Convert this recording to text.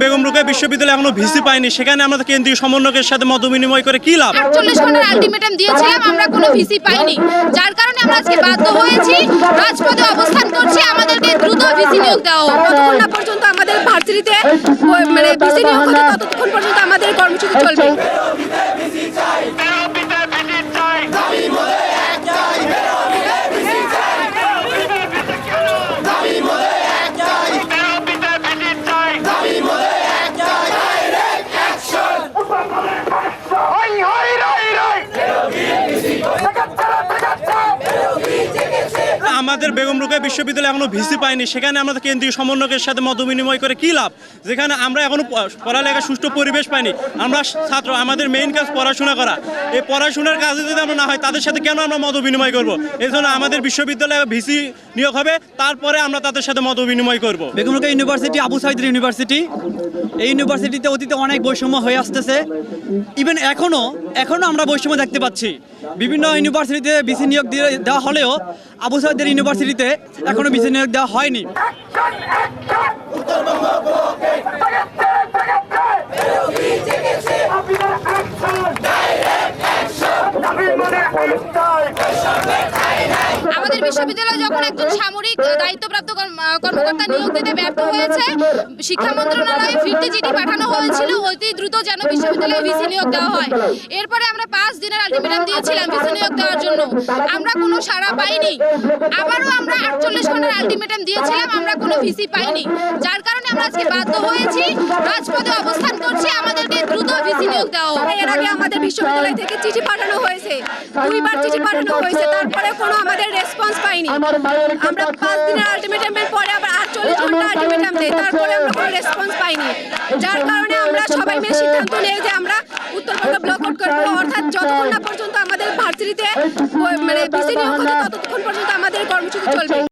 বেগম রোকেয়া বিশ্ববিদ্যালয়ে এখনো ভিসি পাইনি, সেখানে আমরা কেন্দ্রীয় সমন্বয়কের সাথে মত বিনিময় করে কি লাভ? 48 ঘন্টার আলটিমেটাম দিয়েছিলাম, আমরা কোনো ভিসি পাইনি, যার কারণে আমরা আজকে বাধ্য হয়েছি, রাজপথে অবস্থান করছি। আমাদেরকে দ্রুত ভিসি নিয়োগ দেওয়া হোক। যতক্ষণ না পর্যন্ত আমাদের ভার্সিটিতে ভিসি নিয়োগ হবে ততক্ষণ পর্যন্ত আমাদের কর্মসূচি চলবে। আমাদের বেগম রোকেয়া বিশ্ববিদ্যালয়ে এখনো ভিসি পাইনি, সেখানে আমরা কেন্দ্রীয় সমন্বয়কের সাথে মত বিনিময় করে কি লাভ? যেখানে আমরা এখনো পড়ালেখার সুষ্ঠু পরিবেশ পাইনি। আমরা ছাত্র, আমাদের মেইন কাজ পড়াশোনা করা। এই পড়াশোনার কাজে যদি আমরা না হয়, তাদের সাথে কেন আমরা মত বিনিময় করবো? এই জন্য আমাদের বিশ্ববিদ্যালয়ে ভিসি নিয়োগ হবে, তারপরে আমরা তাদের সাথে মত বিনিময় করবো। বেগম রোকেয়া ইউনিভার্সিটি আবু সাইদ ইউনিভার্সিটি, এই ইউনিভার্সিটিতে অতীতে অনেক বৈষম্য হয়ে আসতেছে। ইভেন এখনো আমরা বৈষম্য দেখতে পাচ্ছি। বিভিন্ন ইউনিভার্সিটিতে ভিসি নিয়োগ দেওয়া হলেও আবু সাইদের ইউনিভার্সিটিতে এখনো ভিসি নিয়োগ দেওয়া হয়নি। আমাদের বিশ্ববিদ্যালয়ে যখন একজন সামরিক দায়িত্বপ্রাপ্ত কর্মকর্তা নিয়োগ দিতে ব্যর্থ হয়েছে, শিক্ষা মন্ত্রণালয়ে ফিরতি চিঠি পাঠানো হয়েছিল অতি দ্রুত যেন বিশ্ববিদ্যালয়ে ভিসি নিয়োগ দেওয়া হয়। এরপরে আমরা 5 দিনের আলটিমেটাম দিয়েছিলাম ভিসি নিয়োগ দেওয়ার জন্য, আমরা কোনো সাড়া পাইনি। আবারও আমরা 48 ঘন্টার আলটিমেটাম দিয়েছিলাম, আমরা কোনো ভিসি পাইনি, যার কারণে আমরা আজকে বাধ্য হয়েছি, রাজপথে অবস্থান করছি। আমাদেরকে দ্রুত ভিসি নিয়োগ দেওয়া হোক। এর আগে আমাদের বিশ্ববিদ্যালয় থেকে চিঠি পাঠানো হয়েছে, 2বার চিঠি পাঠানো হয়েছে, তারপরে কোনো আমাদের রেসপন্স পাইনি। আমরা 5 দিনের আলটিমেটামের পরে আবার 48 ঘন্টা আলটিমেটাম দেই, তারপরে আমরা কোনো রেসপন্স পাইনি, যার কারণে আমরা সবাই মিলে সিদ্ধান্ত নিই যে আমরা উত্তরবঙ্গ ব্লক আউট করবো। অর্থাৎ যতক্ষণ না পর্যন্ত আমাদের ভার্সিটিতে ভিসি নিয়োগ হবে ততক্ষণ পর্যন্ত আমাদের কর্মসূচি চলবে।